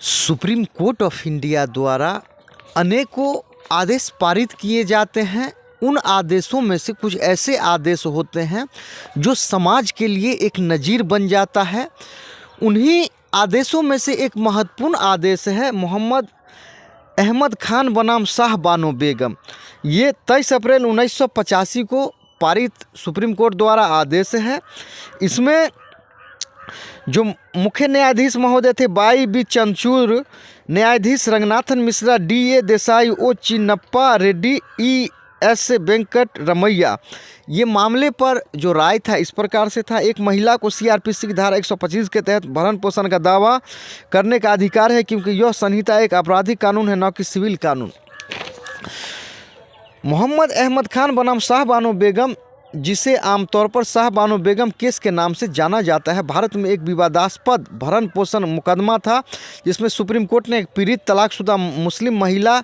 Supreme court of India द्वारा अनेकों आदेश पारित किए जाते हैं। उन आदेशों में से कुछ ऐसे आदेश होते हैं जो समाज के लिए एक नज़ीर बन जाता है। उन्हीं आदेशों में से एक महत्वपूर्ण आदेश है मोहम्मद अहमद खान बनाम शाह बानो बेगम। ये 23 अप्रैल 1985 को पारित सुप्रीम कोर्ट द्वारा आदेश है। इसमें जो मुख्य न्यायाधीश महोदय थे वाई बी चंद्रचूड़, न्यायाधीश Ranganathan Mishra, D A Desai, O Chinnappa Reddy, E S Venkataramiah, ये मामले पर जो राय था इस प्रकार से था। एक महिला को सीआरपीसी की धारा 125 के तहत भरण पोषण का दावा करने का अधिकार है, क्योंकि यह संहिता एक आपराधिक कानून है, न कि सिविल कानून। मोहम्मद अहमद खान बनाम शाह बानो बेगम, जिसे आमतौर पर शाह बानो बेगम केस के नाम से जाना जाता है, भारत में एक विवादास्पद भरण पोषण मुकदमा था, जिसमें सुप्रीम कोर्ट ने एक पीड़ित तलाकशुदा मुस्लिम महिला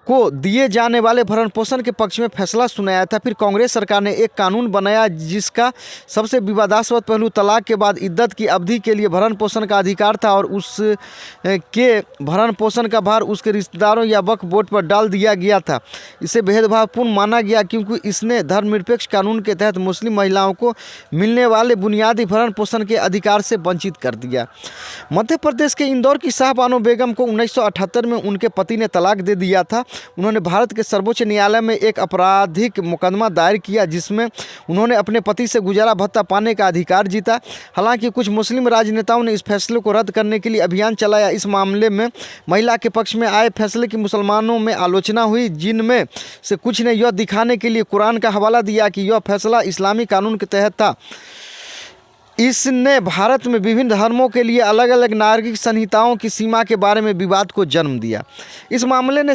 को दिए जाने वाले भरण पोषण के पक्ष में फैसला सुनाया था। फिर कांग्रेस सरकार ने एक कानून बनाया जिसका सबसे विवादास्पद पहलू तलाक के बाद इद्दत की अवधि के लिए भरण पोषण का अधिकार था, और उसके भरण पोषण का भार उसके रिश्तेदारों या वक्फ बोर्ड पर डाल दिया गया था। इसे भेदभावपूर्ण माना गया, क्योंकि इसने धर्मनिरपेक्ष कानून के तहत मुस्लिम महिलाओं को मिलने वाले बुनियादी भरण पोषण के अधिकार से वंचित कर दिया। मध्य प्रदेश के इंदौर की शाह बानो बेगम को 1978 में उनके पति ने तलाक दे दिया था। उन्होंने भारत के सर्वोच्च न्यायालय में एक आपराधिक मुकदमा दायर किया, जिसमें उन्होंने अपने पति से गुजारा भत्ता पाने का अधिकार जीता। हालांकि कुछ मुस्लिम राजनेताओं ने इस फैसले को रद्द करने के लिए अभियान चलाया। इस मामले में महिला के पक्ष में आए फैसले की मुसलमानों में आलोचना हुई, जिनमें से कुछ ने यह दिखाने के लिए कुरान का हवाला दिया कि यह फैसला इस्लामी कानून के तहत था। इसने भारत में विभिन्न धर्मों के लिए अलग अलग नागरिक संहिताओं की सीमा के बारे में विवाद को जन्म दिया। इस मामले ने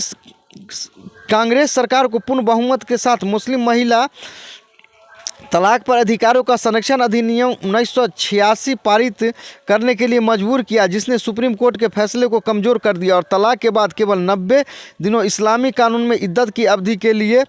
कांग्रेस सरकार को पूर्ण बहुमत के साथ मुस्लिम महिला तलाक पर अधिकारों का संरक्षण अधिनियम 1986 पारित करने के लिए मजबूर किया, जिसने सुप्रीम कोर्ट के फैसले को कमज़ोर कर दिया और तलाक के बाद केवल 90 दिनों इस्लामी कानून में इद्दत की अवधि के लिए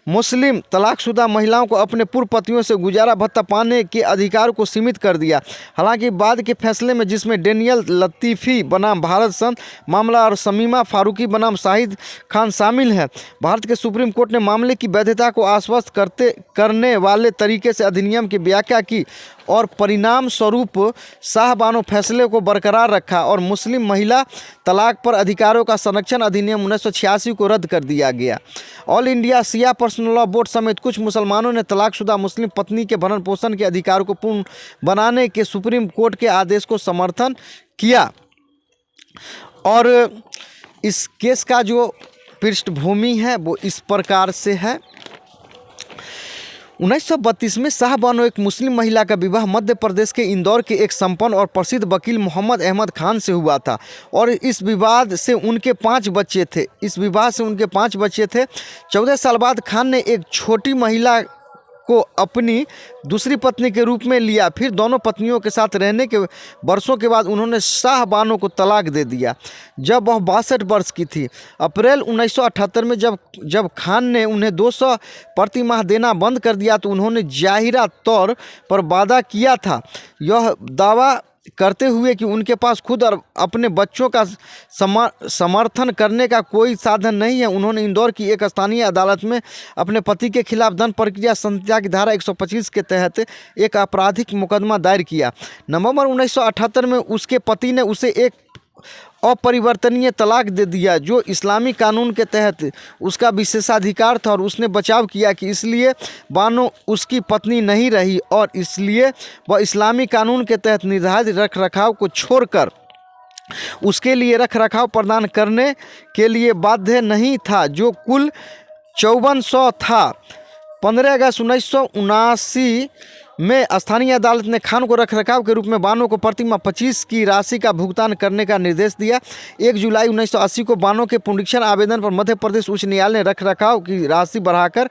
मुस्लिम तलाकशुदा महिलाओं को अपने पूर्व पतियों से गुजारा भत्ता पाने के अधिकार को सीमित कर दिया। हालांकि बाद के फैसले में, जिसमें डेनियल लतीफ़ी बनाम भारत संघ मामला और शमीमा फारूकी बनाम शाहिद खान शामिल हैं, भारत के सुप्रीम कोर्ट ने मामले की वैधता को आश्वस्त करने वाले तरीके से अधिनियम की व्याख्या की और परिणाम स्वरूप शाह बानो फैसले को बरकरार रखा और मुस्लिम महिला तलाक पर अधिकारों का संरक्षण अधिनियम 1986 को रद्द कर दिया गया। ऑल इंडिया शिया पर्सनल लॉ बोर्ड समेत कुछ मुसलमानों ने तलाकशुदा मुस्लिम पत्नी के भरण पोषण के अधिकार को पूर्ण बनाने के सुप्रीम कोर्ट के आदेश को समर्थन किया। और इस केस का जो पृष्ठभूमि है वो इस प्रकार से है। 1932 में शाह बानो एक मुस्लिम महिला का विवाह मध्य प्रदेश के इंदौर के एक संपन्न और प्रसिद्ध वकील मोहम्मद अहमद खान से हुआ था, और इस विवाद से उनके 5 बच्चे थे। 14 साल बाद खान ने एक छोटी महिला को अपनी दूसरी पत्नी के रूप में लिया। फिर दोनों पत्नियों के साथ रहने के वर्षों के बाद उन्होंने शाह बानो को तलाक दे दिया, जब वह 62 वर्ष की थी। अप्रैल 1978 में जब खान ने उन्हें 200 प्रति माह देना बंद कर दिया, तो उन्होंने जाहिरा तौर पर वादा किया था, यह दावा करते हुए कि उनके पास खुद और अपने बच्चों का समर्थन करने का कोई साधन नहीं है। उन्होंने इंदौर की एक स्थानीय अदालत में अपने पति के खिलाफ धन प्रक्रिया संहिता की धारा 125 के तहत एक आपराधिक मुकदमा दायर किया। नवंबर 1978 में उसके पति ने उसे एक अपरिवर्तनीय तलाक दे दिया, जो इस्लामी कानून के तहत उसका विशेषाधिकार था, और उसने बचाव किया कि इसलिए बानो उसकी पत्नी नहीं रही और इसलिए वह इस्लामी कानून के तहत निर्धारित रख रखाव को छोड़कर उसके लिए रख रखाव प्रदान करने के लिए बाध्य नहीं था, जो कुल 5400 था। 15 अगस्त 1979 में स्थानीय अदालत ने खान को रखरखाव के रूप में बानो को प्रति माह 25 की राशि का भुगतान करने का निर्देश दिया। 1 जुलाई 1980 को बानो के पुनरीक्षण आवेदन पर मध्य प्रदेश उच्च न्यायालय ने रखरखाव की राशि बढ़ाकर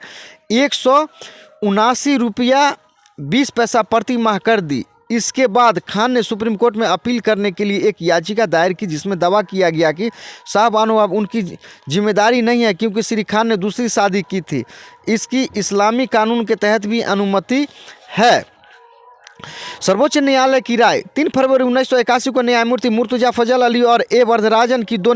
179 रुपया 20 पैसा प्रति माह कर दी। इसके बाद खान ने सुप्रीम कोर्ट में अपील करने के लिए एक याचिका दायर की, जिसमें दावा किया गया कि शाह बानो अब उनकी जिम्मेदारी नहीं है, क्योंकि श्री खान ने दूसरी शादी की थी। इसकी इस्लामी कानून के तहत भी अनुमति है। सर्वोच्च न्यायालय की राय 3 फरवरी 1981 को न्यायमूर्ति मुर्तजा फजल अली और ए वरदराजन की दो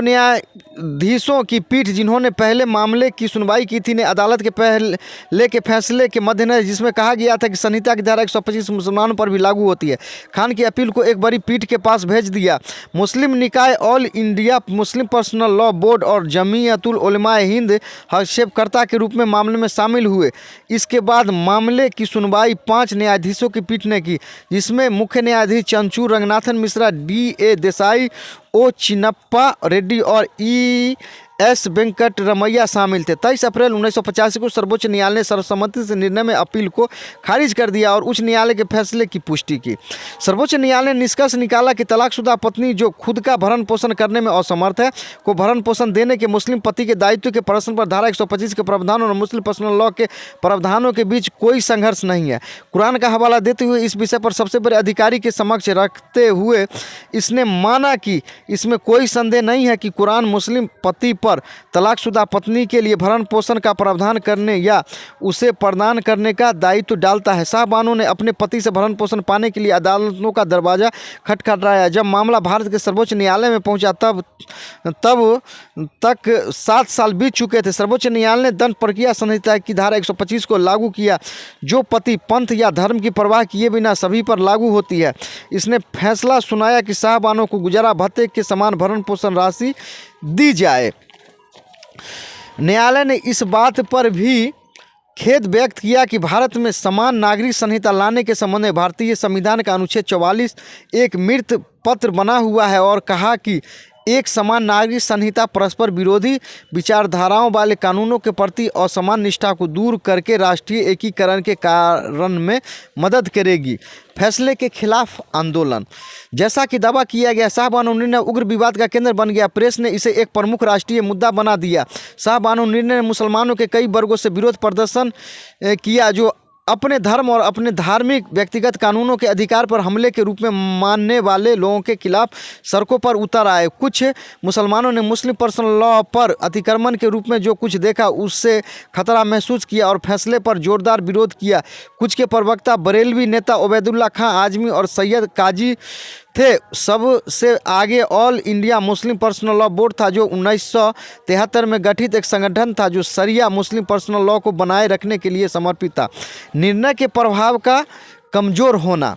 न्यायाधीशों की पीठ, जिन्होंने पहले मामले की सुनवाई की थी, ने अदालत के पहले के फैसले के मद्देनजर, जिसमें कहा गया था कि संहिता की धारा 125 मुसलमानों पर भी लागू होती है, खान की अपील को एक बड़ी पीठ के पास भेज दिया। मुस्लिम निकाय, all India Muslim personal law board और जमीयतुल उलमा हिंद हस्तक्षेपकर्ता के रूप में मामले में शामिल हुए। इसके बाद मामले की सुनवाई 5 न्यायाधीशों की पीठ ने की, जिसमें मुख्य न्यायाधीश चंचू रंगनाथन मिश्रा, D.A. देसाई, ओ चिन्नप्पा रेड्डी और E.S. वेंकट रमैया शामिल थे। 23 अप्रैल 1985 को सर्वोच्च न्यायालय ने सर्वसम्मति से निर्णय में अपील को खारिज कर दिया और उच्च न्यायालय के फैसले की पुष्टि की। सर्वोच्च न्यायालय ने निष्कर्ष निकाला कि तलाकशुदा पत्नी जो खुद का भरण पोषण करने में असमर्थ है को भरण पोषण देने के मुस्लिम पति के दायित्व के प्रश्न पर धारा 125 के प्रावधानों और मुस्लिम पर्सनल लॉ के प्रावधानों के बीच कोई संघर्ष नहीं है। कुरान का हवाला देते हुए इस विषय पर सबसे बड़े अधिकारी के समक्ष रखते हुए इसने माना कि इसमें कोई संदेह नहीं है कि कुरान मुस्लिम पति पर तलाकशुदा पत्नी के लिए भरण पोषण का प्रावधान करने या उसे प्रदान करने का दायित्व डालता है। साहबानों ने अपने पति से भरण पोषण पाने के लिए अदालतों का दरवाजा खटखटाया। जब मामला भारत के सर्वोच्च न्यायालय में पहुंचा तब तक 7 साल बीत चुके थे। सर्वोच्च न्यायालय ने दंड प्रक्रिया संहिता की धारा 125 को लागू किया, जो पति पंथ या धर्म की परवाह किए बिना सभी पर लागू होती है। इसने फैसला सुनाया कि साहबानों को गुजारा भत्ते के समान भरण पोषण राशि दी जाए। न्यायालय ने इस बात पर भी खेद व्यक्त किया कि भारत में समान नागरिक संहिता लाने के संबंध में भारतीय संविधान का अनुच्छेद 44 एक मृत पत्र बना हुआ है और कहा कि एक समान नागरिक संहिता परस्पर विरोधी विचारधाराओं वाले कानूनों के प्रति असमान निष्ठा को दूर करके राष्ट्रीय एकीकरण के कारण में मदद करेगी। फैसले के खिलाफ आंदोलन, जैसा कि दावा किया गया, शाहबानो निर्णय उग्र विवाद का केंद्र बन गया। प्रेस ने इसे एक प्रमुख राष्ट्रीय मुद्दा बना दिया। शाहबानो निर्णय ने मुसलमानों के कई वर्गों से विरोध प्रदर्शन किया, जो अपने धर्म और अपने धार्मिक व्यक्तिगत कानूनों के अधिकार पर हमले के रूप में मानने वाले लोगों के खिलाफ सड़कों पर उतर आए। कुछ मुसलमानों ने मुस्लिम पर्सनल लॉ पर अतिक्रमण के रूप में जो कुछ देखा उससे खतरा महसूस किया और फैसले पर जोरदार विरोध किया। कुछ के प्रवक्ता बरेलवी नेता उबैदुल्ला खां आजमी और सैयद काजी थे। सबसे आगे all India Muslim personal law board था, जो 1973 में गठित एक संगठन था जो शरिया मुस्लिम पर्सनल लॉ को बनाए रखने के लिए समर्पित था। निर्णय के प्रभाव का कमजोर होना,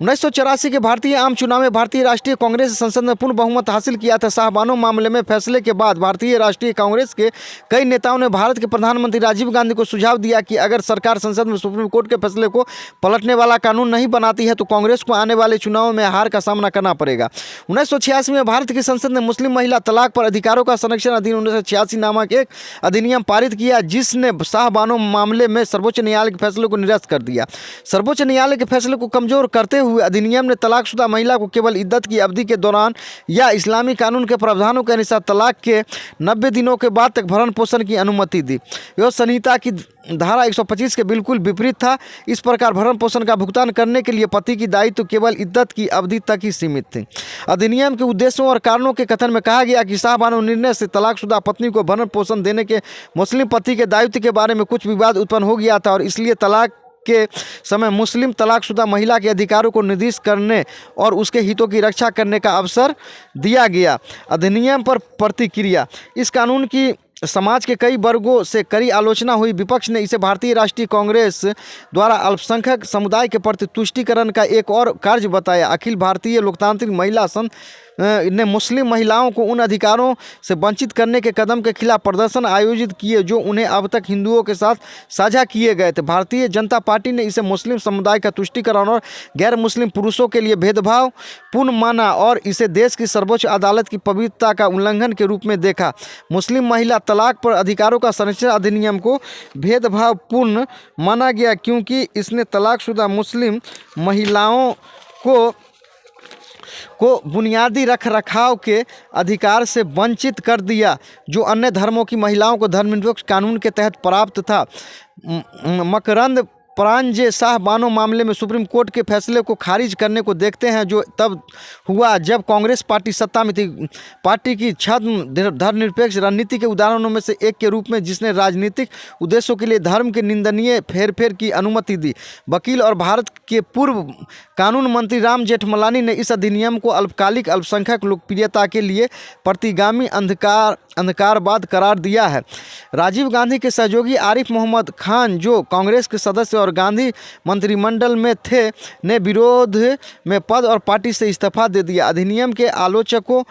1984 के भारतीय आम चुनाव में भारतीय राष्ट्रीय कांग्रेस संसद में पूर्ण बहुमत हासिल किया था। शाहबानो मामले में फैसले के बाद भारतीय राष्ट्रीय कांग्रेस के कई नेताओं ने भारत के प्रधानमंत्री राजीव गांधी को सुझाव दिया कि अगर सरकार संसद में सुप्रीम कोर्ट के फैसले को पलटने वाला कानून नहीं बनाती है तो कांग्रेस को आने वाले चुनावों में हार का सामना करना पड़ेगा। 1986 में भारत की संसद ने मुस्लिम महिला तलाक पर अधिकारों का संरक्षण अधिनियम 1986 नामक एक अधिनियम पारित किया, जिसने शाहबानो मामले में सर्वोच्च न्यायालय के फैसले को निरस्त कर दिया। सर्वोच्च न्यायालय के फैसले को कमजोर करते हुए अधिनियम ने तलाकशुदा महिला को केवल इद्दत की अवधि के दौरान या इस्लामी कानून के प्रावधानों के अनुसार तलाक के 90 दिनों के बाद तक भरण पोषण की अनुमति दी। यह संहिता की धारा 125 के बिल्कुल विपरीत था। इस प्रकार भरण पोषण का भुगतान करने के लिए पति की दायित्व केवल इद्दत की अवधि तक ही सीमित थी। अधिनियम के उद्देश्यों और कारणों के कथन में कहा गया कि शाहबानो निर्णय से तलाकशुदा पत्नी को भरण पोषण देने के मुस्लिम पति के दायित्व के बारे में कुछ विवाद उत्पन्न हो गया था और इसलिए तलाक के समय मुस्लिम तलाकशुदा महिला के अधिकारों को निर्दिष्ट करने और उसके हितों की रक्षा करने का अवसर दिया गया। अधिनियम पर प्रतिक्रिया, इस कानून की समाज के कई वर्गों से कड़ी आलोचना हुई। विपक्ष ने इसे भारतीय राष्ट्रीय कांग्रेस द्वारा अल्पसंख्यक समुदाय के प्रति तुष्टीकरण का एक और कार्य बताया। अखिल भारतीय लोकतांत्रिक महिला संघ ने मुस्लिम महिलाओं को उन अधिकारों से वंचित करने के कदम के खिलाफ प्रदर्शन आयोजित किए जो उन्हें अब तक हिंदुओं के साथ साझा किए गए थे। भारतीय जनता पार्टी ने इसे मुस्लिम समुदाय का तुष्टीकरण और गैर मुस्लिम पुरुषों के लिए भेदभाव पूर्ण माना और इसे देश की सर्वोच्च अदालत की पवित्रता का उल्लंघन के रूप में देखा। मुस्लिम महिला तलाक पर अधिकारों का संरक्षण अधिनियम को भेदभावपूर्ण माना गया क्योंकि इसने तलाकशुदा मुस्लिम महिलाओं को बुनियादी रखरखाव के अधिकार से वंचित कर दिया जो अन्य धर्मों की महिलाओं को धर्मनिरपेक्ष कानून के तहत प्राप्त था। मकरंद प्रांजय शाह बानो मामले में सुप्रीम कोर्ट के फैसले को खारिज करने को देखते हैं, जो तब हुआ जब कांग्रेस पार्टी सत्ता में थी। पार्टी की छद्म धर्मनिरपेक्ष रणनीति के उदाहरणों में से एक के रूप में जिसने राजनीतिक उद्देश्यों के लिए धर्म के निंदनीय फेरफेर की अनुमति दी। वकील और भारत के पूर्व कानून मंत्री राम जेठमलानी ने इस अधिनियम को अल्पकालिक अल्पसंख्यक लोकप्रियता के लिए प्रतिगामी अंधकारवाद करार दिया है। राजीव गांधी के सहयोगी आरिफ मोहम्मद खान, जो कांग्रेस के सदस्य और गांधी मंत्रिमंडल में थे, ने विरोध में पद और पार्टी से इस्तीफा दे दिया। अधिनियम के आलोचकों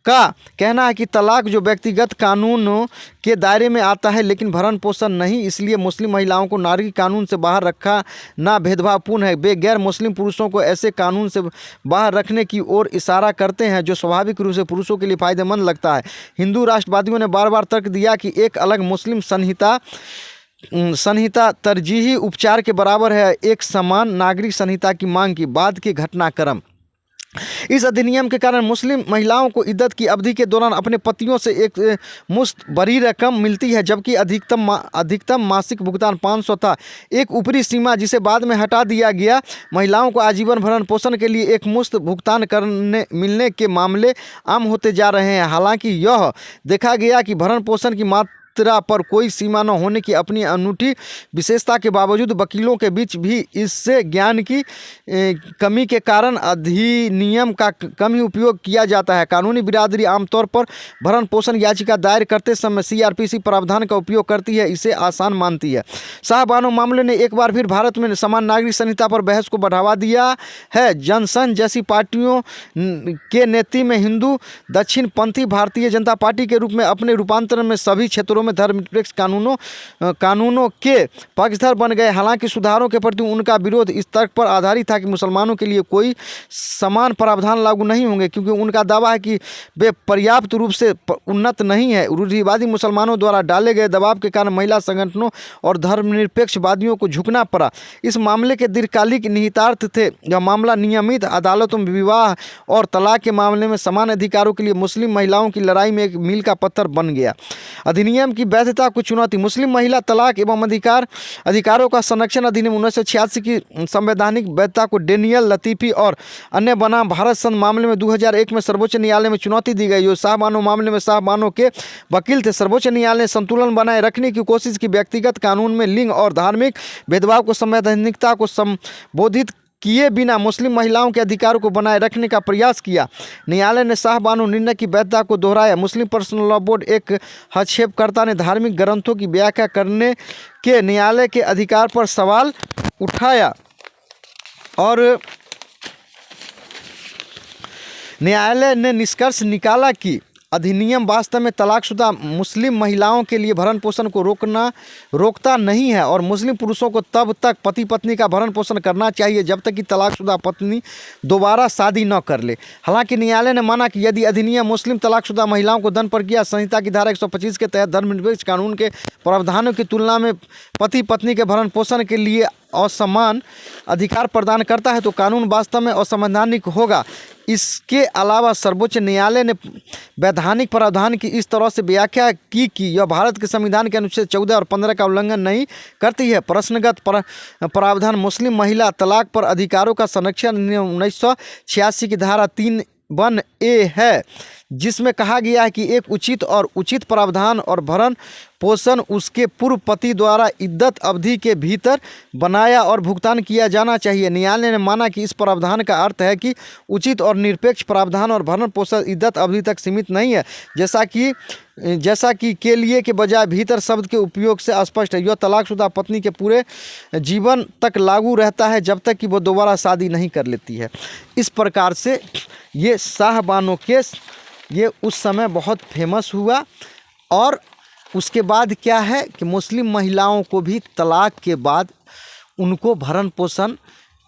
का कहना है कि तलाक जो व्यक्तिगत कानूनों के दायरे में आता है लेकिन भरण पोषण नहीं, इसलिए मुस्लिम महिलाओं को नागरिक कानून से बाहर रखा ना भेदभावपूर्ण है। वे गैर मुस्लिम पुरुषों को ऐसे कानून से बाहर रखने की ओर इशारा करते हैं जो स्वाभाविक रूप से पुरुषों के लिए फायदेमंद लगता है। हिंदू राष्ट्रवादियों ने बार बार तर्क दिया कि एक अलग मुस्लिम संहिता तरजीही उपचार के बराबर है, एक समान नागरिक संहिता की मांग की। बाद के घटनाक्रम। इस अधिनियम के कारण मुस्लिम महिलाओं को इद्दत की अवधि के दौरान अपने पतियों से एक मुश्त बड़ी रकम मिलती है, जबकि अधिकतम मासिक भुगतान 500 था। एक ऊपरी सीमा जिसे बाद में हटा दिया गया। महिलाओं को आजीवन भरण पोषण के लिए एक मुश्त भुगतान मिलने के मामले आम होते जा रहे हैं। हालांकि यह देखा गया कि भरण पोषण की मात्रा पर कोई सीमा न होने की अपनी अनूठी विशेषता के बावजूद वकीलों के बीच भी इससे ज्ञान की कमी के कारण अधिनियम का कम ही उपयोग किया जाता है। कानूनी बिरादरी आमतौर पर भरण पोषण याचिका दायर करते समय CRPC प्रावधान का उपयोग करती है, इसे आसान मानती है। शाह बानो मामले ने एक बार फिर भारत में समान नागरिक संहिता पर बहस को बढ़ावा दिया है। जनसंघ जैसी पार्टियों के नेतृत्व में हिंदू दक्षिणपंथी भारतीय जनता पार्टी के रूप में अपने रूपांतरण में सभी क्षेत्रों में धर्मनिरपेक्ष कानूनों के पक्षधर बन गए। हालांकि सुधारों के प्रति उनका विरोध इस तर्क पर आधारित था कि मुसलमानों के लिए कोई समान प्रावधान लागू नहीं होंगे, क्योंकि उनका दावा है कि वे पर्याप्त रूप से उन्नत नहीं है। रूढ़िवादी मुसलमानों द्वारा डाले गए दबाव के कारण महिला संगठनों और धर्मनिरपेक्षवादियों को झुकना पड़ा। इस मामले के दीर्घकालिक निहितार्थ थे। यह मामला नियमित अदालतों में विवाह और तलाक के मामले में समान अधिकारों के लिए मुस्लिम महिलाओं की लड़ाई में एक मील का पत्थर बन गया। अधिनियम की वैधता को चुनौती। मुस्लिम महिला तलाक एवं अधिकारों का संरक्षण अधिनियम 1986 की संवैधानिक वैधता को डेनियल लतीफ़ी और अन्य बनाम भारत संघ मामले में 2001 में सर्वोच्च न्यायालय में चुनौती दी गई। जो शाह बानो मामले में शाह बानो के वकील थे। सर्वोच्च न्यायालय ने संतुलन बनाए रखने की कोशिश की। व्यक्तिगत कानून में लिंग और धार्मिक भेदभाव को संवैधानिकता को संबोधित किए बिना मुस्लिम महिलाओं के अधिकारों को बनाए रखने का प्रयास किया। न्यायालय ने शाह बानो निर्णय की वैधता को दोहराया। मुस्लिम पर्सनल लॉ बोर्ड एक हस्तक्षेपकर्ता ने धार्मिक ग्रंथों की व्याख्या करने के न्यायालय के अधिकार पर सवाल उठाया और न्यायालय ने निष्कर्ष निकाला कि अधिनियम वास्तव में तलाकशुदा मुस्लिम महिलाओं के लिए भरण पोषण को रोकता नहीं है और मुस्लिम पुरुषों को तब तक पति पत्नी का भरण पोषण करना चाहिए जब तक कि तलाकशुदा पत्नी दोबारा शादी न कर ले। हालांकि न्यायालय ने माना कि यदि अधिनियम मुस्लिम तलाकशुदा महिलाओं को दंड प्रक्रिया संहिता की धारा 125 के तहत धर्मनिरपेक्ष कानून के प्रावधानों की तुलना में पति पत्नी के भरण पोषण के लिए असमान अधिकार प्रदान करता है तो कानून वास्तव में असंवैधानिक होगा। इसके अलावा सर्वोच्च न्यायालय ने वैधानिक प्रावधान की इस तरह से व्याख्या की कि यह भारत के संविधान के अनुच्छेद 14 और 15 का उल्लंघन नहीं करती है। प्रश्नगत प्रावधान मुस्लिम महिला तलाक पर अधिकारों का संरक्षण 1986 की धारा 3(1)(a) है, जिसमें कहा गया है कि एक उचित प्रावधान और भरण पोषण उसके पूर्व पति द्वारा इद्दत अवधि के भीतर बनाया और भुगतान किया जाना चाहिए। न्यायालय ने माना कि इस प्रावधान का अर्थ है कि उचित और निरपेक्ष प्रावधान और भरण पोषण इद्दत अवधि तक सीमित नहीं है, जैसा कि के लिए के बजाय भीतर शब्द के उपयोग से स्पष्ट है। यह तलाकशुदा पत्नी के पूरे जीवन तक लागू रहता है जब तक कि वो दोबारा शादी नहीं कर लेती है। इस प्रकार से ये शाह बानो केस ये उस समय बहुत फेमस हुआ और उसके बाद क्या है कि मुस्लिम महिलाओं को भी तलाक के बाद उनको भरण पोषण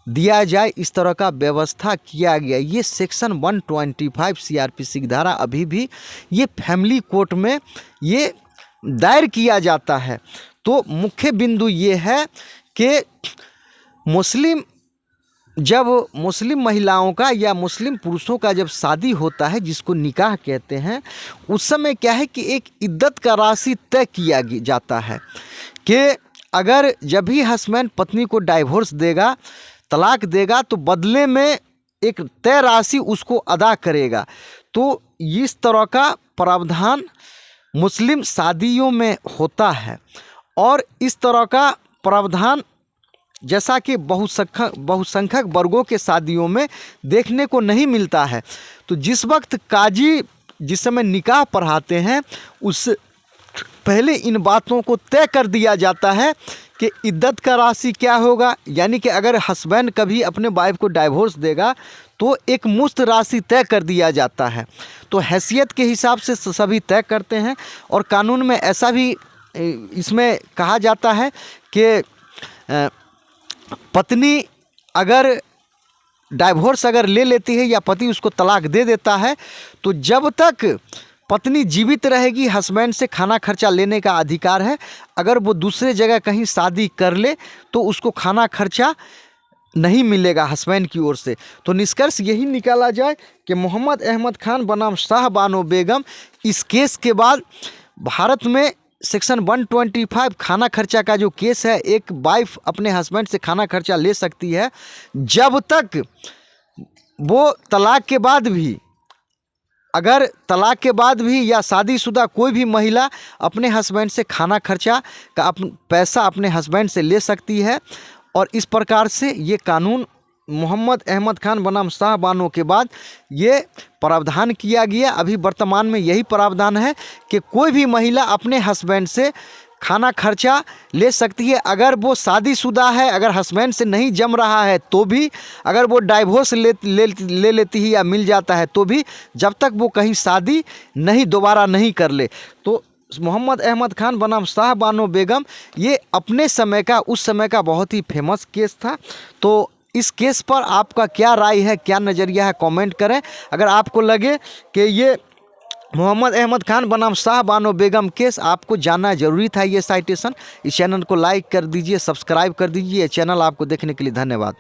दिया जाए, इस तरह का व्यवस्था किया गया। ये सेक्शन 125 CRPC की धारा अभी भी ये फैमिली कोर्ट में ये दायर किया जाता है। तो मुख्य बिंदु ये है कि जब मुस्लिम महिलाओं का या मुस्लिम पुरुषों का जब शादी होता है जिसको निकाह कहते हैं, उस समय क्या है कि एक इद्दत का राशि तय किया जाता है कि अगर जब भी हस्बैंड पत्नी को डाइवोर्स देगा, तलाक देगा, तो बदले में एक तय राशि उसको अदा करेगा। तो इस तरह का प्रावधान मुस्लिम शादियों में होता है और इस तरह का प्रावधान जैसा कि बहुसंख्यक वर्गों के शादियों में देखने को नहीं मिलता है। तो जिस वक्त काजी जिस समय निकाह पढ़ाते हैं उससे पहले इन बातों को तय कर दिया जाता है कि इद्दत का राशि क्या होगा, यानी कि अगर हस्बैंड कभी अपने वाइफ को डाइवोर्स देगा तो एक मुश्त राशि तय कर दिया जाता है। तो हैसियत के हिसाब से सभी तय करते हैं और कानून में ऐसा भी इसमें कहा जाता है कि पत्नी अगर डाइवोर्स अगर ले लेती है या पति उसको तलाक दे देता है तो जब तक पत्नी जीवित रहेगी हस्बैंड से खाना खर्चा लेने का अधिकार है। अगर वो दूसरे जगह कहीं शादी कर ले तो उसको खाना खर्चा नहीं मिलेगा हस्बैंड की ओर से। तो निष्कर्ष यही निकाला जाए कि मोहम्मद अहमद खान बनाम शाह बानो बेगम इस केस के बाद भारत में सेक्शन 125 खाना खर्चा का जो केस है, एक वाइफ अपने हस्बैंड से खाना खर्चा ले सकती है जब तक वो तलाक के बाद भी, अगर तलाक के बाद भी या शादीशुदा कोई भी महिला अपने हस्बैंड से खाना खर्चा का पैसा अपने हस्बैंड से ले सकती है। और इस प्रकार से ये कानून मोहम्मद अहमद खान बनाम शाह बानो के बाद ये प्रावधान किया गया। अभी वर्तमान में यही प्रावधान है कि कोई भी महिला अपने हस्बैंड से खाना खर्चा ले सकती है। अगर वो शादीशुदा है, अगर हस्बैंड से नहीं जम रहा है तो भी, अगर वो डाइवोर्स ले लेती है या मिल जाता है तो भी, जब तक वो कहीं शादी दोबारा नहीं कर ले। तो मोहम्मद अहमद खान बनाम शाह बानो बेगम ये अपने समय का, उस समय का बहुत ही फेमस केस था। तो इस केस पर आपका क्या राय है, क्या नज़रिया है, कमेंट करें। अगर आपको लगे कि ये मोहम्मद अहमद खान बनाम शाह बानो बेगम केस आपको जानना जरूरी था, ये साइटेशन, इस चैनल को लाइक कर दीजिए, सब्सक्राइब कर दीजिए। ये चैनल आपको देखने के लिए धन्यवाद।